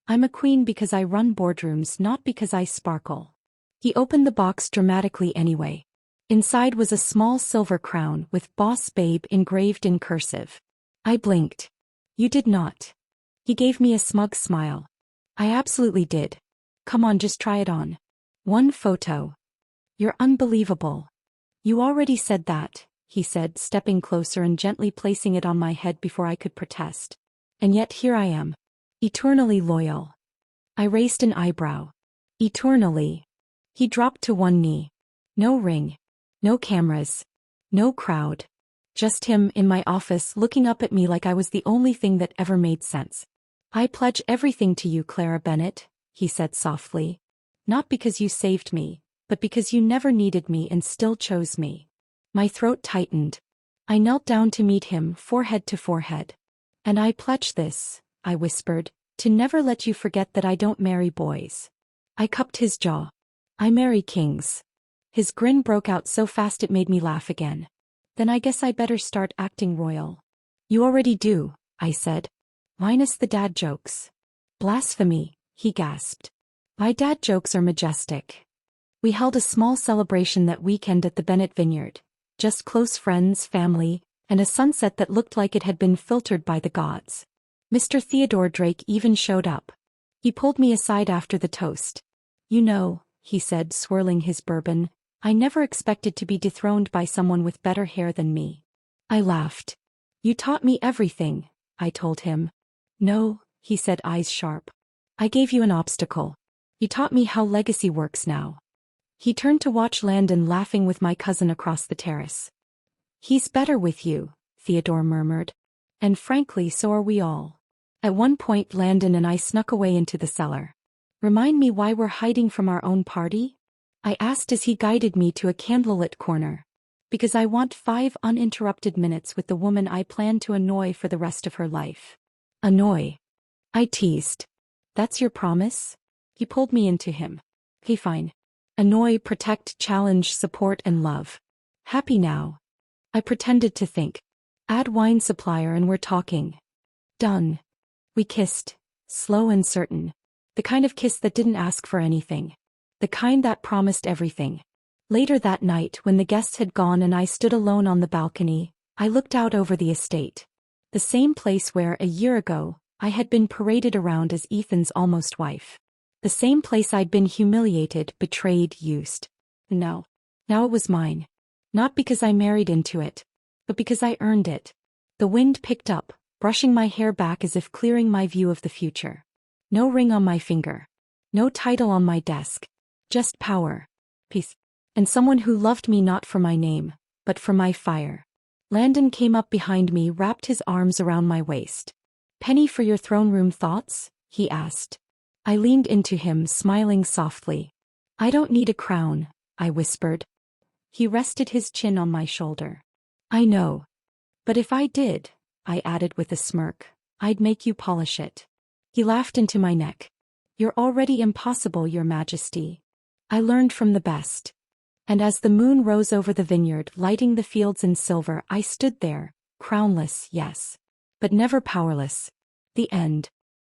I'm a queen because I run boardrooms, not because I sparkle. He opened the box dramatically anyway. Inside was a small silver crown with Boss Babe engraved in cursive. I blinked. You did not. He gave me a smug smile. I absolutely did. Come on, just try it on. One photo. You're unbelievable. You already said that, he said, stepping closer and gently placing it on my head before I could protest. And yet here I am. Eternally loyal. I raised an eyebrow. Eternally. He dropped to one knee. No ring. No cameras. No crowd. Just him in my office looking up at me like I was the only thing that ever made sense. I pledge everything to you, Clara Bennett, he said softly. Not because you saved me, but because you never needed me and still chose me. My throat tightened. I knelt down to meet him, forehead to forehead. And I pledge this, I whispered, to never let you forget that I don't marry boys. I cupped his jaw. I marry kings. His grin broke out so fast it made me laugh again. Then I guess I better start acting royal. You already do, I said. Minus the dad jokes. Blasphemy, he gasped. My dad jokes are majestic. We held a small celebration that weekend at the Bennett Vineyard. just close friends, family, and a sunset that looked like it had been filtered by the gods. Mr. Theodore Drake even showed up. He pulled me aside after the toast. "You know," he said, swirling his bourbon, "I never expected to be dethroned by someone with better hair than me." I laughed. "You taught me everything," I told him. "No," he said, eyes sharp. "I gave you an obstacle. You taught me how legacy works now." He turned to watch Landon laughing with my cousin across the terrace. "He's better with you," Theodore murmured. "And frankly, so are we all." At one point, Landon and I snuck away into the cellar. "Remind me why we're hiding from our own party?" I asked as he guided me to a candlelit corner. "Because I want 5 uninterrupted minutes with the woman I plan to annoy for the rest of her life." "Annoy?" I teased. "That's your promise?" He pulled me into him. "Okay, fine. Annoy, protect, challenge, support, and love. Happy now?" I pretended to think. "Add wine supplier and we're talking." "Done." We kissed, slow and certain. The kind of kiss that didn't ask for anything. The kind that promised everything. Later that night, when the guests had gone and I stood alone on the balcony, I looked out over the estate. The same place where, a year ago, I had been paraded around as Ethan's almost wife. The same place I'd been humiliated, betrayed, used. Now it was mine. Not because I married into it, but because I earned it. The wind picked up, brushing my hair back as if clearing my view of the future. No ring on my finger. No title on my desk. Just power. Peace. And someone who loved me not for my name, but for my fire. Landon came up behind me, wrapped his arms around my waist. "Penny for your throne room thoughts?" he asked. I leaned into him, smiling softly. "I don't need a crown," I whispered. He rested his chin on my shoulder. "I know. But if I did," I added with a smirk, "I'd make you polish it." He laughed into my neck. "You're already impossible, Your Majesty. I learned from the best." And as the moon rose over the vineyard, lighting the fields in silver, I stood there, crownless, yes, but never powerless. The end.